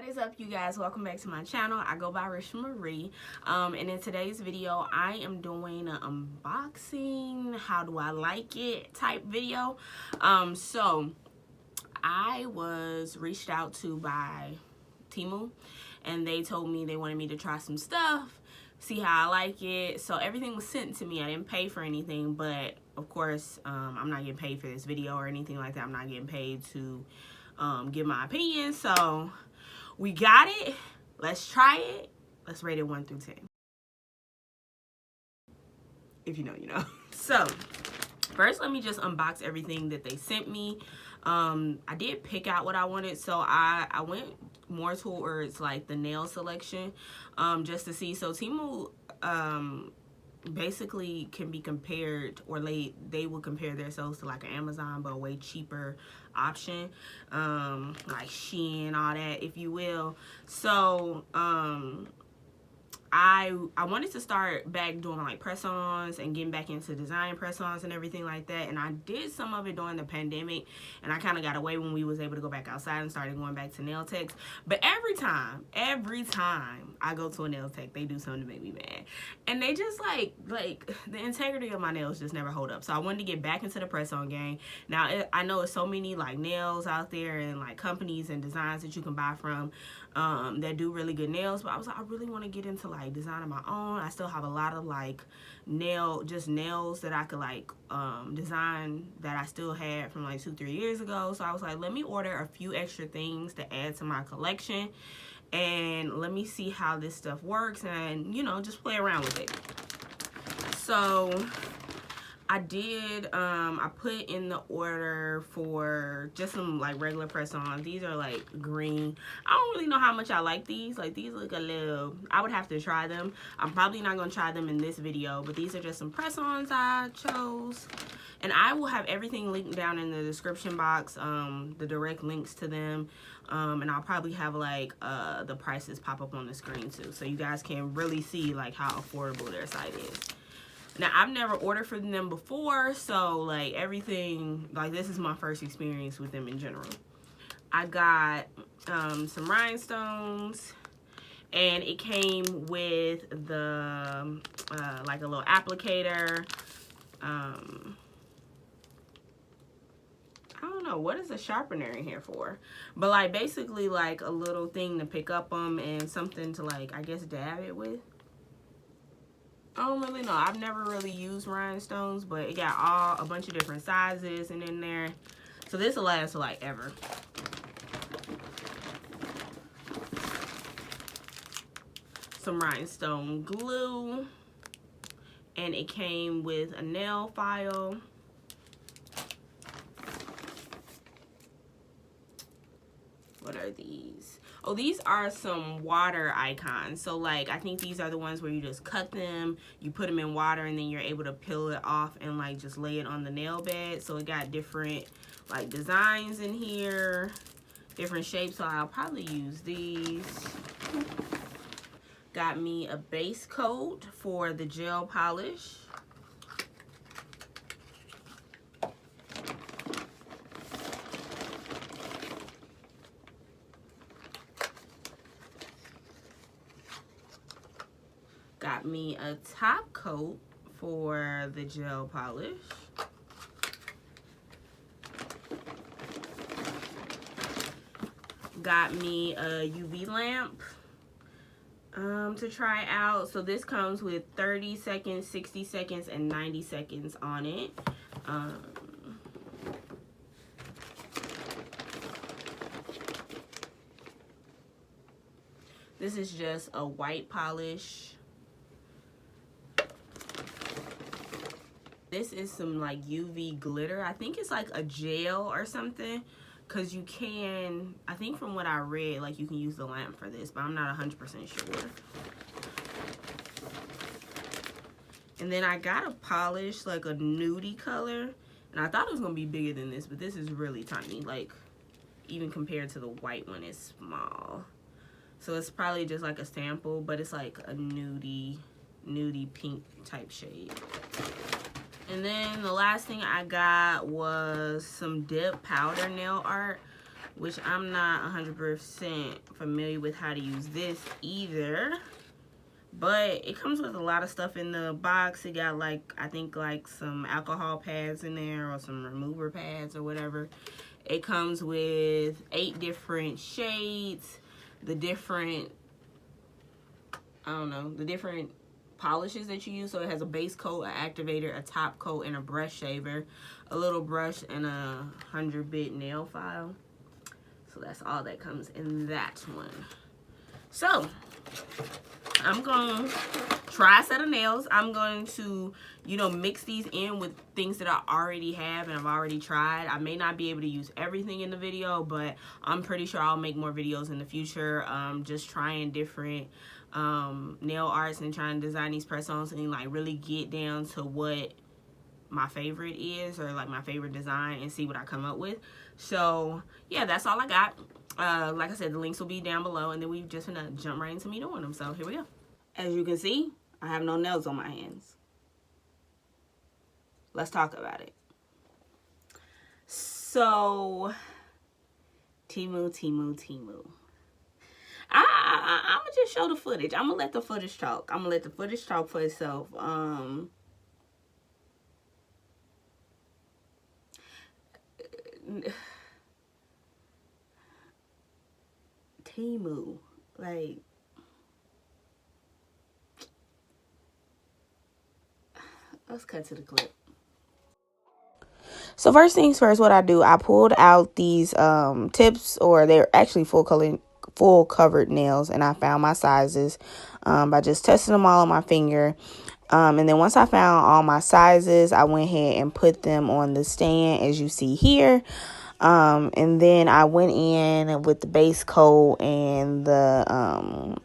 What is up, you guys? Welcome back to my channel. I go by Rich Marie, and in today's video I am doing an unboxing, how do I like it type video. So I was reached out to by Temu, and they told me they wanted me to try some stuff, see how I like it. So everything was sent to me. I didn't pay for anything, but of course I'm not getting paid for this video or anything like that. I'm not getting paid to give my opinion. So we got it. Let's try it. Let's rate it 1 through 10. If you know, you know. So first, let me just unbox everything that they sent me. I did pick out what I wanted, so I went more towards like the nail selection, just to see. So Temu basically can be compared, or they will compare themselves to like an Amazon, but a way cheaper option, like Shein, all that, if you will. So I wanted to start back doing like press-ons and getting back into design press-ons and everything like that, and I did some of it during the pandemic, and I kind of got away when we was able to go back outside and started going back to nail techs. But every time I go to a nail tech, they do something to make me mad, and they just like the integrity of my nails just never hold up. So I wanted to get back into the press-on game. Now I know there's so many like nails out there and like companies and designs that you can buy from that do really good nails, but I was like, I really want to get into like design of my own. I still have a lot of like nails that I could like design that I still had from like 2-3 years ago. So I was like, let me order a few extra things to add to my collection, and let me see how this stuff works, and you know, just play around with it. So I did, I put in the order for just some like regular press-ons. These are like green. I don't really know how much I like these. Like, these look a little, I would have to try them. I'm probably not going to try them in this video, but these are just some press-ons I chose. And I will have everything linked down in the description box, the direct links to them. And I'll probably have like the prices pop up on the screen too, so you guys can really see like how affordable their site is. Now, I've never ordered from them before, so like everything, like this is my first experience with them in general. I got some rhinestones, and it came with the like a little applicator. I don't know, what is a sharpener in here for? But like basically like a little thing to pick up them and something to like, I guess, dab it with. I don't really know. I've never really used rhinestones, but it got a bunch of different sizes and in there. So this will last for like ever. Some rhinestone glue. And it came with a nail file. What are these? Oh, these are some water icons. So like, I think these are the ones where you just cut them, you put them in water, and then you're able to peel it off and like just lay it on the nail bed. So it got different like designs in here, different shapes. So I'll probably use these. Got me a base coat for the gel polish. Got me a top coat for the gel polish. Got me a UV lamp to try out. So this comes with 30 seconds, 60 seconds, and 90 seconds on it. This is just a white polish. This is some like UV glitter. I think it's like a gel or something, because you can, I think from what I read, like you can use the lamp for this, but I'm not 100% sure. And then I got a polish, like a nudie color, and I thought it was gonna be bigger than this, but this is really tiny. Like, even compared to the white one, it's small. So it's probably just like a sample, but it's like a nudie pink type shade. And then the last thing I got was some dip powder nail art. which I'm not 100% familiar with how to use this either. But it comes with a lot of stuff in the box. It got like, I think like some alcohol pads in there or some remover pads or whatever. It comes with 8 different shades, the different, I don't know, the different polishes that you use. So it has a base coat, an activator, a top coat, and a brush shaver, a little brush, and a 100-bit nail file. So that's all that comes in that one. So I'm going to try a set of nails. I'm going to, you know, mix these in with things that I already have and I've already tried. I may not be able to use everything in the video, but I'm pretty sure I'll make more videos in the future. Just trying different nail arts and trying to design these press-ons and like really get down to what my favorite is, or like my favorite design, and see what I come up with. So yeah, that's all I got. Like I said, the links will be down below, and then we just gonna jump right into me doing them. So here we go. As you can see, I have no nails on my hands. Let's talk about it. So Temu. I'm gonna just show the footage. I'm gonna let the footage talk. I'm gonna let the footage talk for itself. Temu, like, let's cut to the clip. So first things first, what I do, I pulled out these tips, or they're actually full covered nails, and I found my sizes by just testing them all on my finger. And then once I found all my sizes, I went ahead and put them on the stand, as you see here. And then I went in with the base coat and the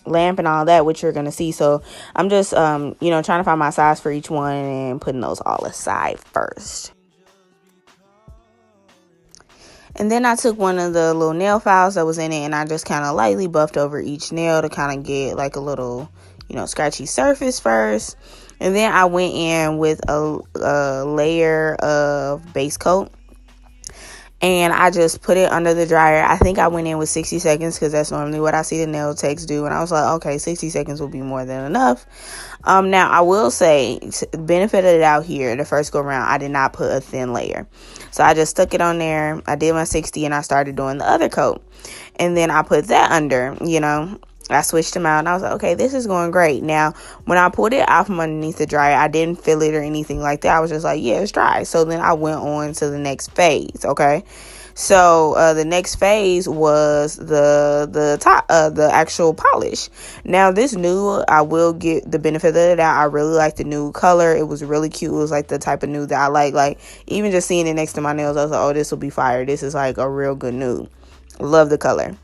lamp and all that, which you're gonna see. So I'm just you know, trying to find my size for each one and putting those all aside first. And then I took one of the little nail files that was in it, and I just kind of lightly buffed over each nail to kind of get like a little, you know, scratchy surface first. And then I went in with a layer of base coat, and I just put it under the dryer. I think I went in with 60 seconds because that's normally what I see the nail techs do. And I was like, okay, 60 seconds will be more than enough. Now, I will say, benefit of the doubt here, the first go around, I did not put a thin layer. So I just stuck it on there. I did my 60 and I started doing the other coat. And then I put that under, you know. I switched them out and I was like, okay, this is going great. Now, when I pulled it out from underneath the dryer, I didn't feel it or anything like that. I was just like, yeah, it's dry. So then I went on to the next phase, okay? So the next phase was the top, the actual polish. Now, this nude, I will get the benefit of the doubt. I really like the nude color. It was really cute. It was like the type of nude that I like. Like, even just seeing it next to my nails, I was like, oh, this will be fire. This is like a real good nude. Love the color.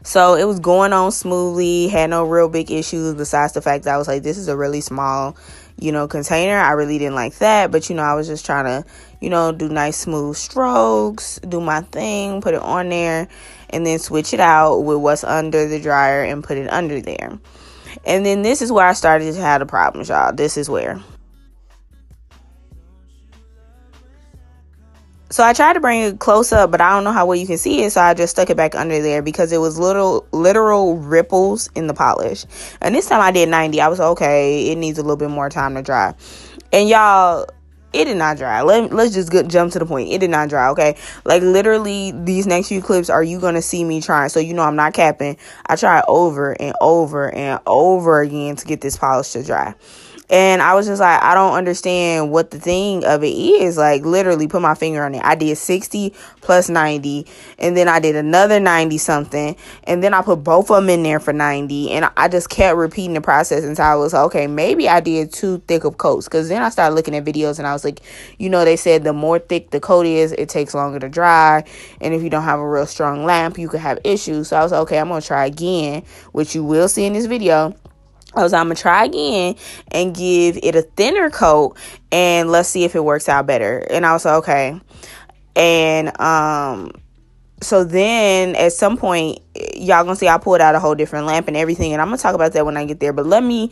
So it was going on smoothly, had no real big issues besides the fact that I was like, this is a really small, you know, container. I really didn't like that. But, you know, I was just trying to, you know, do nice smooth strokes, do my thing, put it on there, and then switch it out with what's under the dryer and put it under there. And then this is where I started to have the problems, y'all. This is where. So I tried to bring it close up, but I don't know how well you can see it. So I just stuck it back under there because it was literal ripples in the polish. And this time I did 90. I was like, okay, it needs a little bit more time to dry. And y'all, it did not dry. Let's just jump to the point. It did not dry, okay? Like, literally, these next few clips are you going to see me trying. So, you know, I'm not capping. I tried over and over and over again to get this polish to dry. And I was just like, I don't understand what the thing of it is. Like, literally, put my finger on it. I did 60 plus 90. And then I did another 90 something. And then I put both of them in there for 90. And I just kept repeating the process until I was, okay, maybe I did too thick of coats. Because then I started looking at videos and I was like, you know, they said the more thick the coat is, it takes longer to dry. And if you don't have a real strong lamp, you could have issues. So I was like, okay, I'm going to try again, which you will see in this video. I'm going to try again and give it a thinner coat and let's see if it works out better. And I was like, okay. And so then at some point, y'all gonna see I pulled out a whole different lamp and everything, and I'm gonna talk about that when I get there. But let me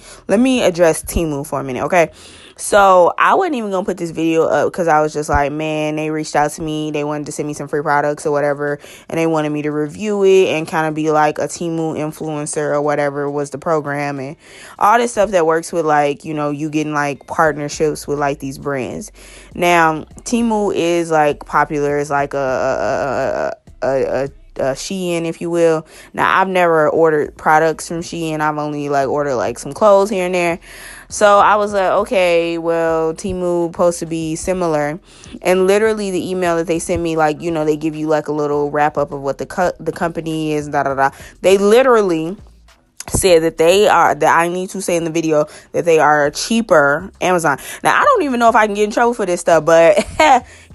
address Temu for a minute, okay? So I wasn't even gonna put this video up because I was just like, man, they reached out to me, they wanted to send me some free products or whatever, and they wanted me to review it and kind of be like a Temu influencer or whatever was the program, and all this stuff that works with, like, you know, you getting like partnerships with like these brands. Now Temu is like popular, it's like a Shein, if you will. Now, I've never ordered products from Shein. I've only like ordered like some clothes here and there. So I was like, okay, well, Temu supposed to be similar. And literally the email that they sent me, like, you know, they give you like a little wrap up of what the company is, They literally said that I need to say in the video that they are cheaper Amazon. Now, I don't even know if I can get in trouble for this stuff, but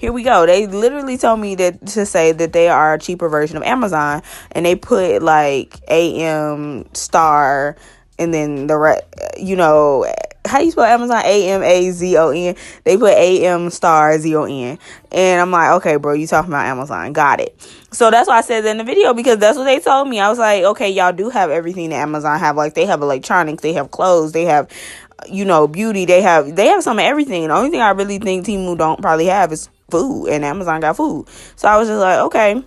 here we go. They literally told me to say that they are a cheaper version of Amazon, and they put like AM star and then you know, how do you spell Amazon? AMAZON. They put AM star ZON. And I'm like, okay, bro, you talking about Amazon. Got it. So that's why I said that in the video, because that's what they told me. I was like, okay, y'all do have everything that Amazon have. Like, they have electronics, they have clothes, they have, you know, beauty, they have some of everything. The only thing I really think Temu don't probably have is food, and Amazon got food. So I was just like, okay.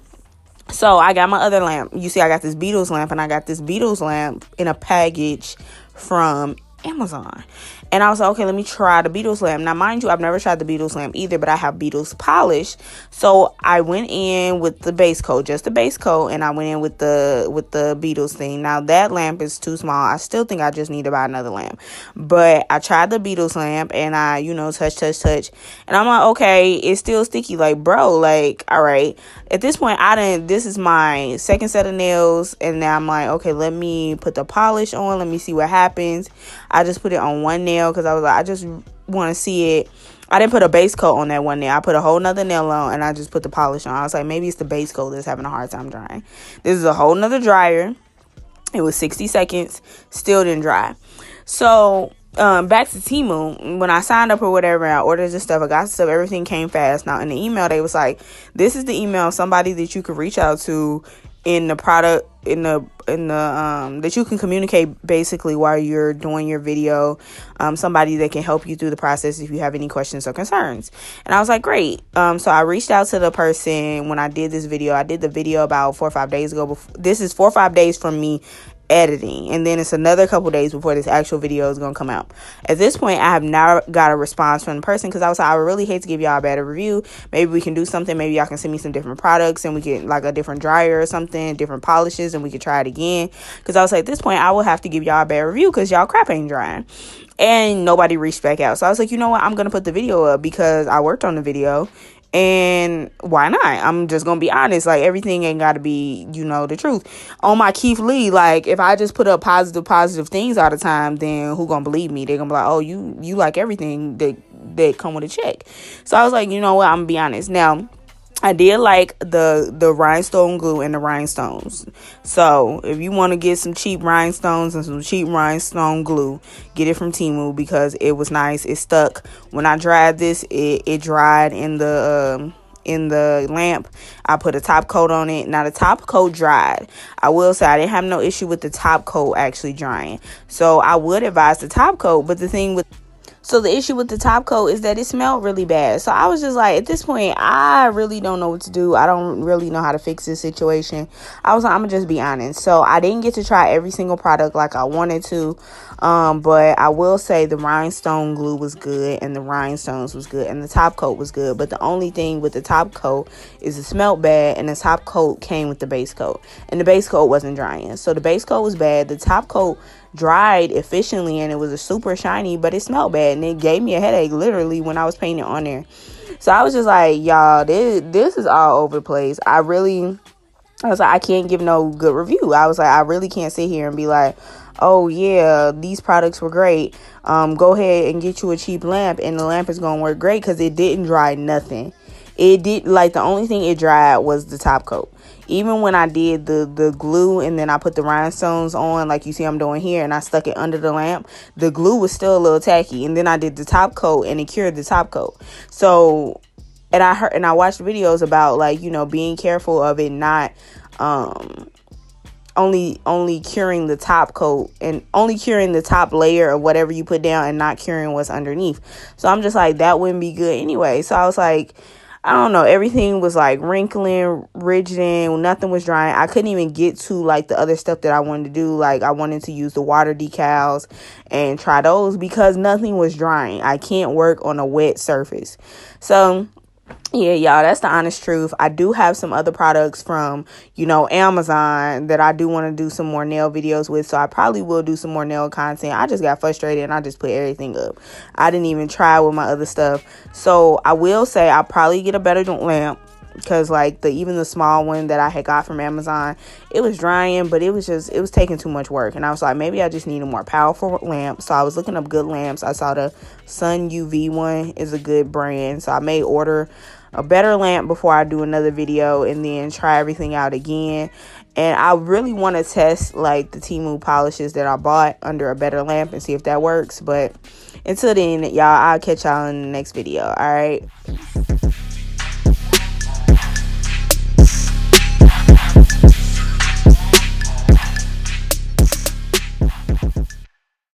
So I got my other lamp. You see, I got this Beatles lamp, and I got this Beatles lamp in a package from Amazon. And I was like, okay, let me try the Beatles lamp. Now, mind you, I've never tried the Beatles lamp either, but I have Beatles polish. So I went in with the base coat, just the base coat, and I went in with the Beatles thing. Now, that lamp is too small. I still think I just need to buy another lamp. But I tried the Beatles lamp, and I, you know, touch. And I'm like, okay, it's still sticky. Like, bro, like, all right. At this point, this is my second set of nails, and now I'm like, okay, let me put the polish on. Let me see what happens. I just put it on one nail because I was like, I just want to see it. I didn't put a base coat on that one nail. I put a whole nother nail on, and I just put the polish on. I was like, maybe it's the base coat that's having a hard time drying. This is a whole nother dryer. It was 60 seconds. Still didn't dry. So back to Temu, when I signed up or whatever, I ordered this stuff, I got stuff, everything came fast. Now in the email, they was like, this is the email of somebody that you could reach out to in the product, that you can communicate basically while you're doing your video, somebody that can help you through the process if you have any questions or concerns. And I was like, great. So I reached out to the person when I did this video. I did the video about 4 or 5 days ago. This is 4 or 5 days from me editing, and then it's another couple days before this actual video is gonna come out. At this point, I have now got a response from the person, because I was like, I would really hate to give y'all a bad review. Maybe we can do something. Maybe y'all can send me some different products, and we get like a different dryer or something, different polishes, and we could try it again. Because I was like, at this point, I will have to give y'all a bad review because y'all crap ain't drying. And nobody reached back out. So I was like, you know what, I'm gonna put the video up because I worked on the video. And why not? I'm just gonna be honest. Like, everything ain't gotta be, you know, the truth. On my Keith Lee, like, if I just put up positive things all the time, then who gonna believe me? They're gonna be like, oh, you like everything that come with a check. So I was like, you know what, I'm gonna be honest. Now, I did like the rhinestone glue and the rhinestones. So if you want to get some cheap rhinestones and some cheap rhinestone glue, get it from Temu because it was nice. It stuck. When I dried this, it dried in the lamp. I put a top coat on it. Now the top coat dried. I will say I didn't have no issue with the top coat actually drying. So I would advise the top coat, but the issue with the top coat is that it smelled really bad. So I was just like, at this point, I really don't know what to do. I don't really know how to fix this situation. I was like, I'm going to just be honest. So I didn't get to try every single product like I wanted to. But I will say the rhinestone glue was good, and the rhinestones was good, and the top coat was good. But the only thing with the top coat is it smelled bad, and the top coat came with the base coat, and the base coat wasn't drying. So the base coat was bad. The top coat dried efficiently, and it was a super shiny, but it smelled bad, and it gave me a headache literally when I was painting on there. So I was just like, y'all, this is all over the place. I was like, I can't give no good review. I was like, I really can't sit here and be like, oh yeah, these products were great. Go ahead and get you a cheap lamp, and the lamp is gonna work great, because it didn't dry nothing. It did, like, the only thing it dried was the top coat. Even when I did the glue, and then I put the rhinestones on, like you see I'm doing here, and I stuck it under the lamp, the glue was still a little tacky. And then I did the top coat, and it cured the top coat. So and I watched videos about, like, you know, being careful of it not only curing the top coat and only curing the top layer of whatever you put down and not curing what's underneath. So I'm just like, that wouldn't be good anyway. So I was like, I don't know, everything was like wrinkling, ridging, nothing was drying. I couldn't even get to like the other stuff that I wanted to do. Like, I wanted to use the water decals and try those because nothing was drying. I can't work on a wet surface. So yeah, y'all, that's the honest truth. I do have some other products from, you know, Amazon that I do want to do some more nail videos with. So I probably will do some more nail content. I just got frustrated and I just put everything up. I didn't even try with my other stuff. So I will say I'll probably get a better lamp, because like even the small one that I had got from Amazon, it was drying, but it was taking too much work. And I was like, maybe I just need a more powerful lamp. So I was looking up good lamps. I saw the Sun UV one is a good brand. So I may order a better lamp before I do another video and then try everything out again. And I really want to test like the Temu polishes that I bought under a better lamp and see if that works. But until then, y'all, I'll catch y'all in the next video. All right.